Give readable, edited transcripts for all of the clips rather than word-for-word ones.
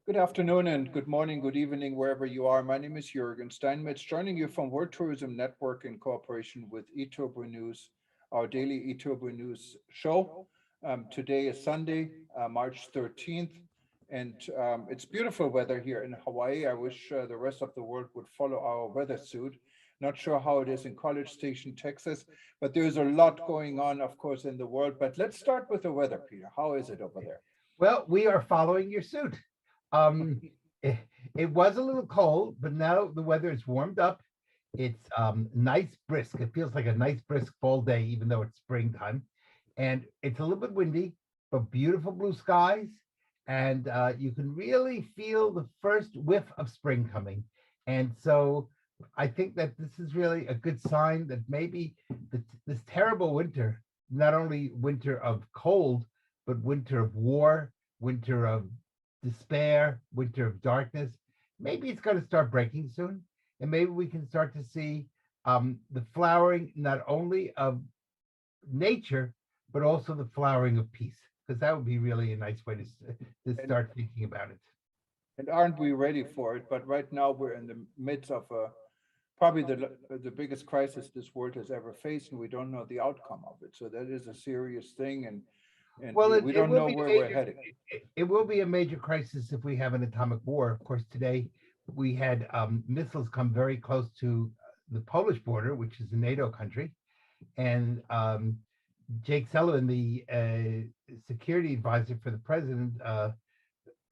Good afternoon and good morning, good evening, wherever you are. My name is Jürgen Steinmetz, joining you from World Tourism Network in cooperation with eTurbo News, our daily eTurbo News show. Today is Sunday, March 13th, and it's beautiful weather here in Hawaii. I wish the rest of the world would follow our weather suit. Not sure how it is in College Station, Texas, but there's a lot going on, of course, in the world. But let's start with the weather, Peter. How is it over there? Well, we are following your suit. Um, it, it was a little cold, but now the weather is warmed up. It's nice brisk. It feels like a nice brisk fall day, even though it's springtime. And it's a little bit windy, but beautiful blue skies. And you can really feel the first whiff of spring coming. And so I think that this is really a good sign that maybe this terrible winter, not only winter of cold, but winter of war, winter of despair, winter of darkness, maybe it's going to start breaking soon. And maybe we can start to see the flowering not only of nature, but also the flowering of peace, because that would be really a nice way to And start thinking about it. And aren't we ready for it? But right now we're in the midst of probably the biggest crisis this world has ever faced, and we don't know the outcome of it. So that is a serious thing, and Well, we it don't will know be a where we're major heading. it will be a major crisis if we have an atomic war. Of course, today we had missiles come very close to the Polish border, which is a NATO country, and Jake Sullivan, the security advisor for the president,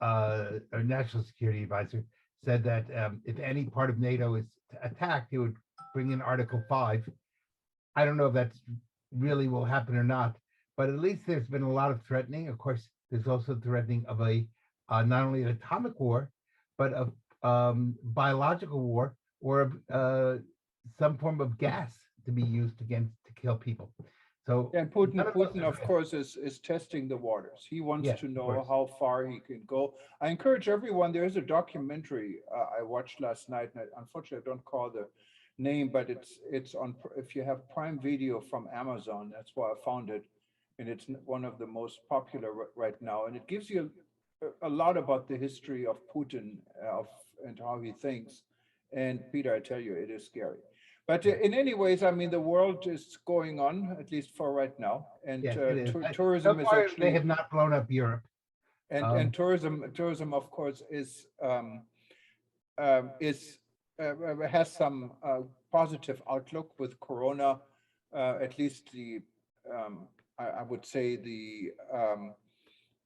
or national security advisor, said that if any part of NATO is attacked, he would bring in Article 5. I don't know if that's really will happen or not, but at least there's been a lot of threatening. Of course, there's also threatening of a not only an atomic war, but of biological war or of some form of gas to be used against to kill people. So And none of us Putin, are of good. course, is testing the waters. He wants Yes, to of know course. how far he can go. I encourage everyone. There is a documentary I watched last night, and unfortunately, I don't call the name, but it's on. If you have Prime Video from Amazon, that's where I found it, and it's one of the most popular right now. And it gives you a lot about the history of Putin of and how he thinks. And Peter, I tell you, it is scary. But Yeah. in any ways, I mean, the world is going on, at least for right now, and Yes, it is. So tourism is far, they actually, have not blown up Europe. and Um, tourism, of course, is has some positive outlook with Corona, at least I would say the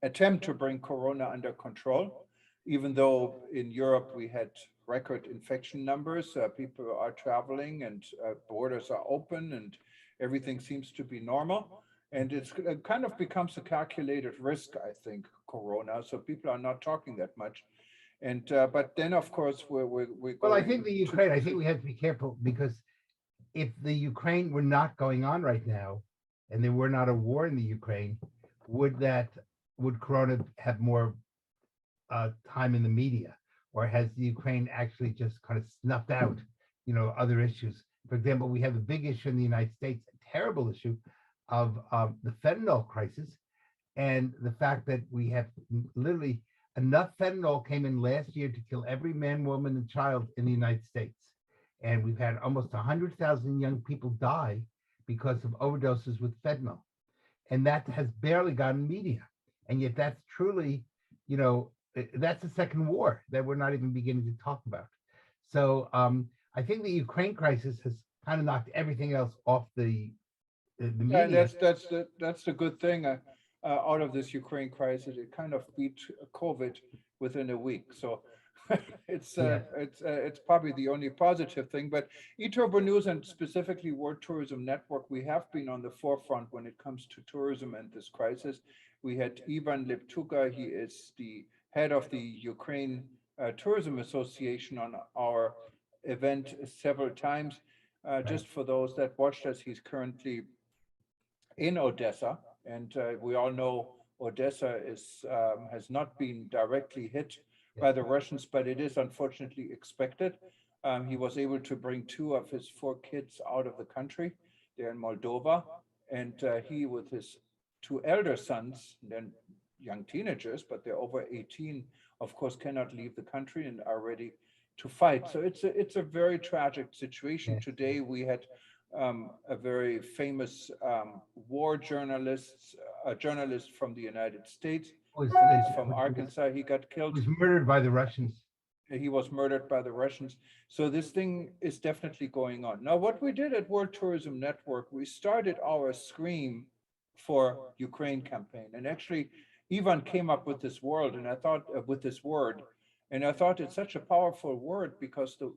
attempt to bring Corona under control, even though in Europe we had record infection numbers, people are traveling and borders are open and everything seems to be normal. And it kind of becomes a calculated risk, I think, Corona. So people are not talking that much. And but then, of course, we're well, I going think the to, Ukraine. I think we have to be careful because if the Ukraine were not going on right now, and there were not a war in the Ukraine, would that would Corona have more time in the media, or has the Ukraine actually just kind of snuffed out, other issues? For example, we have a big issue in the United States, a terrible issue of the fentanyl crisis, and the fact that we have literally enough fentanyl came in last year to kill every man, woman, and child in the United States. And we've had almost 100,000 young people die because of overdoses with fentanyl. And that has barely gotten media. And yet that's truly, that's a second war that we're not even beginning to talk about. So I think the Ukraine crisis has kind of knocked everything else off the yeah, and media. that's the good thing out of this Ukraine crisis. It kind of beat COVID within a week. So Yes. it's probably the only positive thing. But eTurbo News and specifically World Tourism Network, we have been on the forefront when it comes to tourism and this crisis. We had Ivan Leptuga. He is the head of the Ukraine Tourism Association on our event several times. Right. Just for those that watched us, he's currently in Odessa, and we all know Odessa is has not been directly hit Yes. by the Russians, but it is unfortunately expected. He was able to bring two of his four kids out of the country. They're in Moldova, and he, with his two elder sons, then young teenagers, but they're over 18, of course, cannot leave the country and are ready to fight. So it's a very tragic situation. Yes. Today we had a very famous war journalist, a journalist from the United States. Was, He's from Arkansas. He got killed. was murdered by the Russians. He was murdered by the Russians. So this thing is definitely going on. Now, what we did at World Tourism Network, we started our Scream for Ukraine campaign. And actually, Ivan came up with this word, and I thought with this word, and I thought it's such a powerful word because the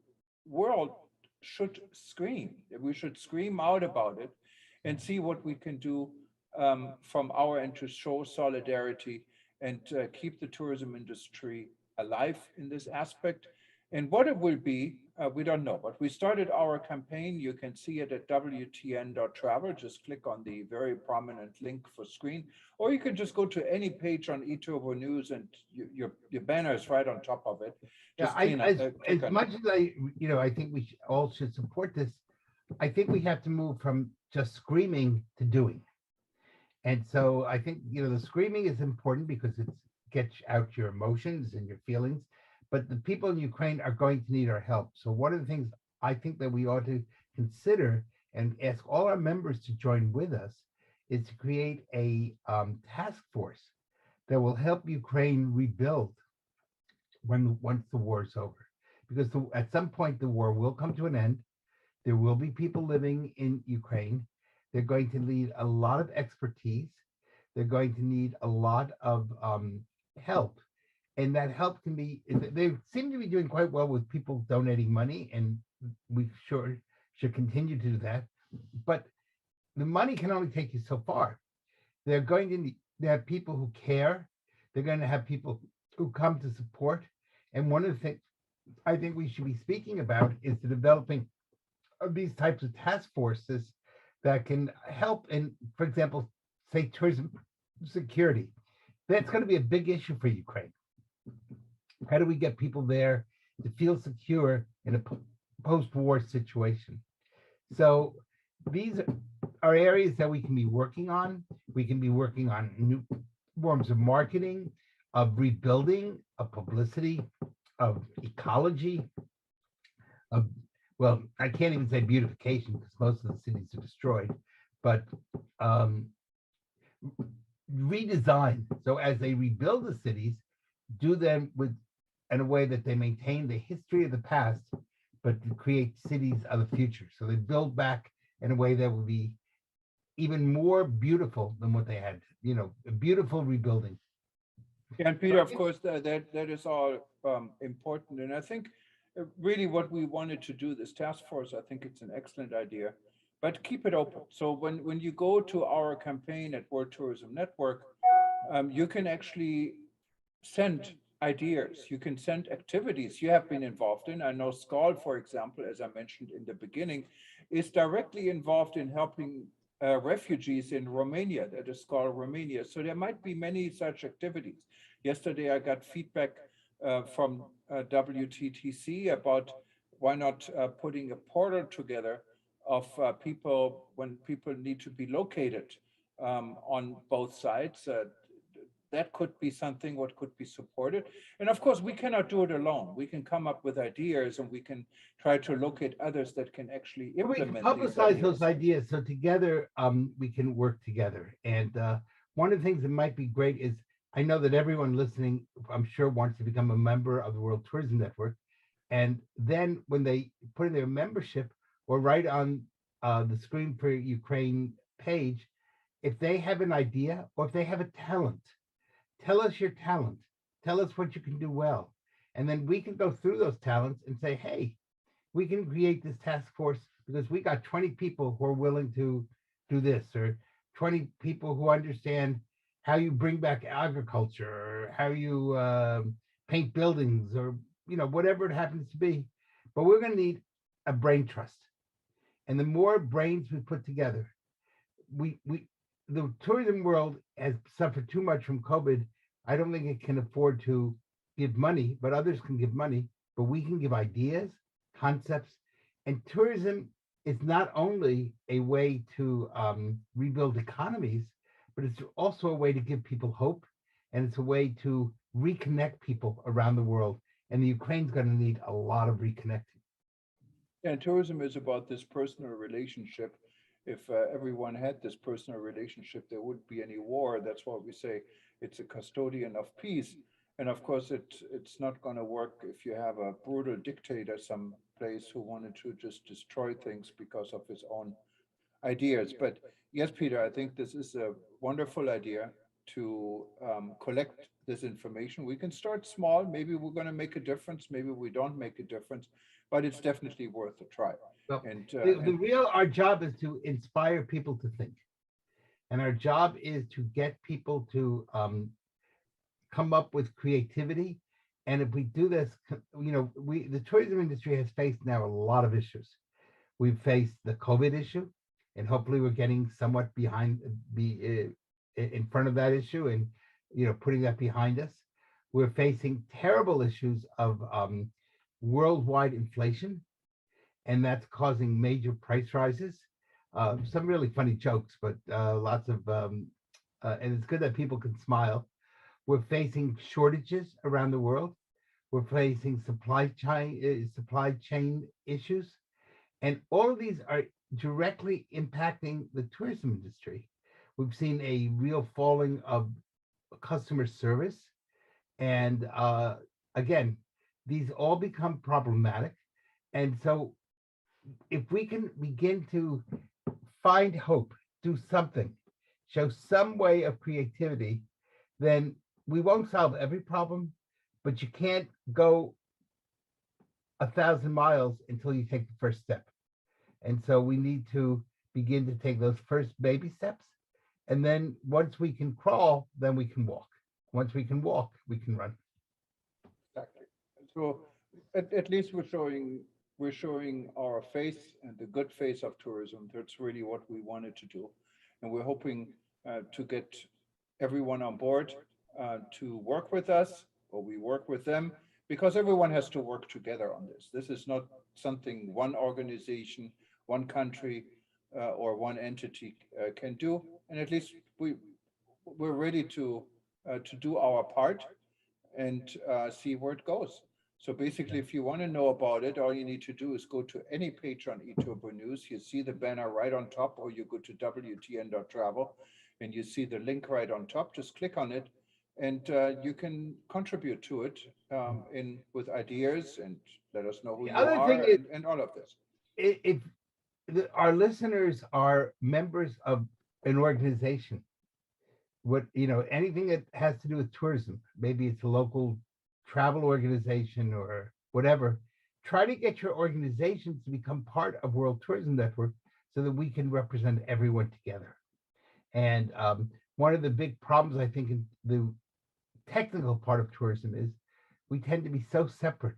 world should scream. We should scream out about it and see what we can do from our end to show solidarity and keep the tourism industry alive in this aspect. And what it will be, we don't know, but we started our campaign. You can see it at WTN.travel. Just click on the very prominent link for screen, or you can just go to any page on eTurbo News and your banner is right on top of it. Yeah, Just clean up, as click on much it. as I think we all should support this. I think we have to move from just screaming to doing. And so I think, the screaming is important because it gets out your emotions and your feelings, but the people in Ukraine are going to need our help. So one of the things I think that we ought to consider and ask all our members to join with us is to create a task force that will help Ukraine rebuild once the war is over. Because at some point the war will come to an end. There will be people living in Ukraine. They're going to need a lot of expertise. They're going to need a lot of help. And that help can be, they seem to be doing quite well with people donating money, and we sure should continue to do that. But the money can only take you so far. They're going to need, they have people who care. They're going to have people who come to support. And one of the things I think we should be speaking about is the developing of these types of task forces that can help in, for example, say tourism security. That's going to be a big issue for Ukraine. How do we get people there to feel secure in a post-war situation? So these are areas that we can be working on. We can be working on new forms of marketing, of rebuilding, of publicity, of ecology, of, well, I can't even say beautification because most of the cities are destroyed, but redesign. So as they rebuild the cities, do them in a way that they maintain the history of the past, but to create cities of the future. So they build back in a way that will be even more beautiful than what they had, a beautiful rebuilding. Yeah, and Peter, of course, that is all important. And I think really what we wanted to do, this task force, I think it's an excellent idea, but keep it open. So when you go to our campaign at World Tourism Network, you can actually send ideas. You can send activities you have been involved in. I know Skal, for example, as I mentioned in the beginning, is directly involved in helping refugees in Romania, that is called Romania. So there might be many such activities. Yesterday, I got feedback from WTTC about why not putting a portal together of people when people need to be located on both sides. That could be something what could be supported. And of course, we cannot do it alone. We can come up with ideas and we can try to locate others that can actually We can implement these publicize those ideas. ideas so together we can work together. And one of the things that might be great is I know that everyone listening, I'm sure, wants to become a member of the World Tourism Network. And then when they put in their membership or right on the Screen for Ukraine page, if they have an idea or if they have a talent, tell us your talent. Tell us what you can do well. And then we can go through those talents and say, hey, we can create this task force because we got 20 people who are willing to do this, or 20 people who understand how you bring back agriculture, or how you paint buildings, or whatever it happens to be. But we're going to need a brain trust. And the more brains we put together, the tourism world has suffered too much from COVID. I don't think it can afford to give money, but others can give money. But we can give ideas, concepts, and tourism is not only a way to rebuild economies, but it's also a way to give people hope and it's a way to reconnect people around the world. And the Ukraine's going to need a lot of reconnecting. And tourism is about this personal relationship. If everyone had this personal relationship, there wouldn't be any war. That's why we say it's a custodian of peace. And of course, it's not going to work if you have a brutal dictator someplace who wanted to just destroy things because of his own ideas. But yes, Peter, I think this is a wonderful idea to collect this information. We can start small. Maybe we're going to make a difference. Maybe we don't make a difference, but it's definitely worth a try. Well, And the real our job is to inspire people to think, and our job is to get people to come up with creativity. And if we do this, we the tourism industry has faced now a lot of issues. We've faced the COVID issue, and hopefully we're getting somewhat in front of that issue, and putting that behind us. We're facing terrible issues of worldwide inflation, and that's causing major price rises. Some really funny jokes, but lots of and it's good that people can smile. We're facing shortages around the world. We're facing supply chain issues, and all of these are directly impacting the tourism industry. We've seen a real falling of customer service, and again, these all become problematic. And so, if we can begin to find hope, do something, show some way of creativity, then we won't solve every problem, but you can't go 1,000 miles until you take the first step. And so we need to begin to take those first baby steps. And then once we can crawl, then we can walk. Once we can walk, we can run. exactly. So at least we're showing our face and the good face of tourism. That's really what we wanted to do, and we're hoping to get everyone on board to work with us, or we work with them, because everyone has to work together on this. This is not something one organization, one country, or one entity can do. And at least we're ready to do our part and see where it goes. So basically, if you want to know about it, all you need to do is go to any page on eTurbo News. You see the banner right on top, or you go to WTN.travel and you see the link right on top. Just click on it, and you can contribute to it in with ideas, and let us know who The you other are, thing is, and all of this. if our listeners are members of an organization, anything that has to do with tourism, maybe it's a local travel organization or whatever, try to get your organizations to become part of World Tourism Network so that we can represent everyone together. And one of the big problems, I think, in the technical part of tourism is we tend to be so separate.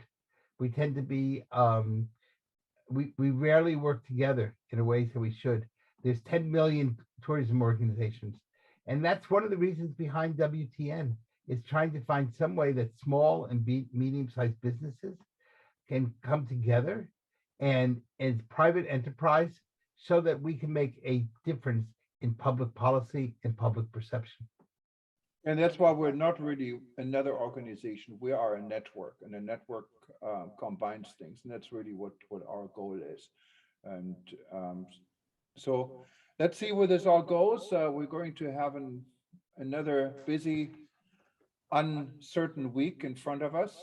We tend to be, we rarely work together in a way that we should. There's 10 million tourism organizations. And that's one of the reasons behind WTN is trying to find some way that small and medium-sized businesses can come together and as private enterprise so that we can make a difference in public policy and public perception. And that's why we're not really another organization. We are a network, and a network combines things, and that's really what our goal is. And so let's see where this all goes. We're going to have another busy, uncertain week in front of us.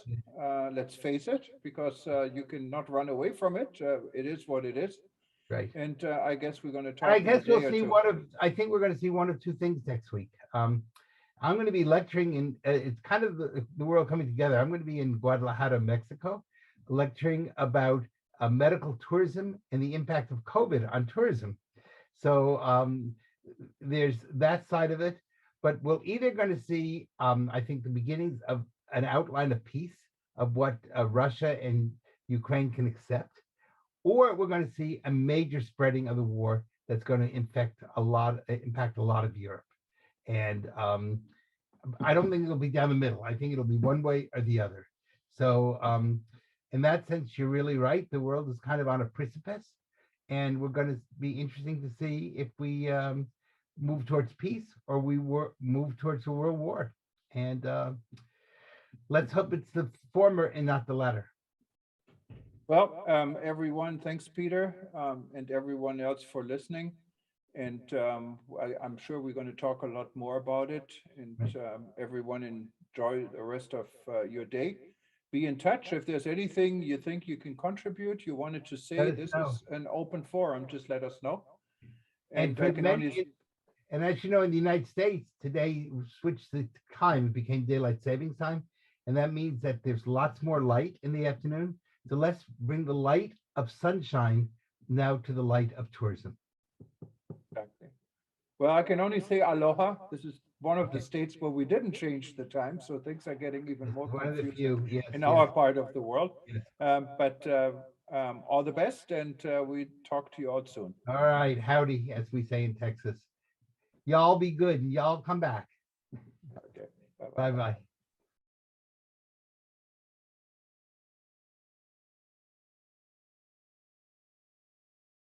Let's face it, because you cannot run away from it. It is what it is. Right. And I guess we're going to talk. I guess in a we'll day or see two. I think we're going to see one of two things next week. I'm going to be lecturing in, it's kind of the world coming together. I'm going to be in Guadalajara, Mexico, lecturing about medical tourism and the impact of COVID on tourism. So there's that side of it, but we're either going to see, I think, the beginnings of an outline of peace of what Russia and Ukraine can accept, or we're going to see a major spreading of the war that's going to impact a lot of Europe. And I don't think it'll be down the middle. I think it'll be one way or the other. So in that sense, you're really right. The world is kind of on a precipice, and we're going to be interesting to see if we move towards peace or we move towards a world war. And let's hope it's the former and not the latter. Well, everyone, thanks, Peter, and everyone else for listening. And I'm sure we're going to talk a lot more about it. And everyone enjoy the rest of your day. Be in touch. If there's anything you think you can contribute, you wanted to say, Let us this know. is an open forum. Just let us know. And And for I can many, only, and as you know, in the United States, today we switched the time, it became daylight savings time. And that means that there's lots more light in the afternoon. So let's bring the light of sunshine now to the light of tourism. exactly. Well, I can only say aloha. This is one of the Okay. states where we didn't change the time, so things are getting even more One of the confusing few, yes, in yes, our part of the world. yes. But all the best, and we talk to you all soon. All right, howdy, as we say in Texas. Y'all be good and y'all come back. Okay. Bye-bye. Bye-bye.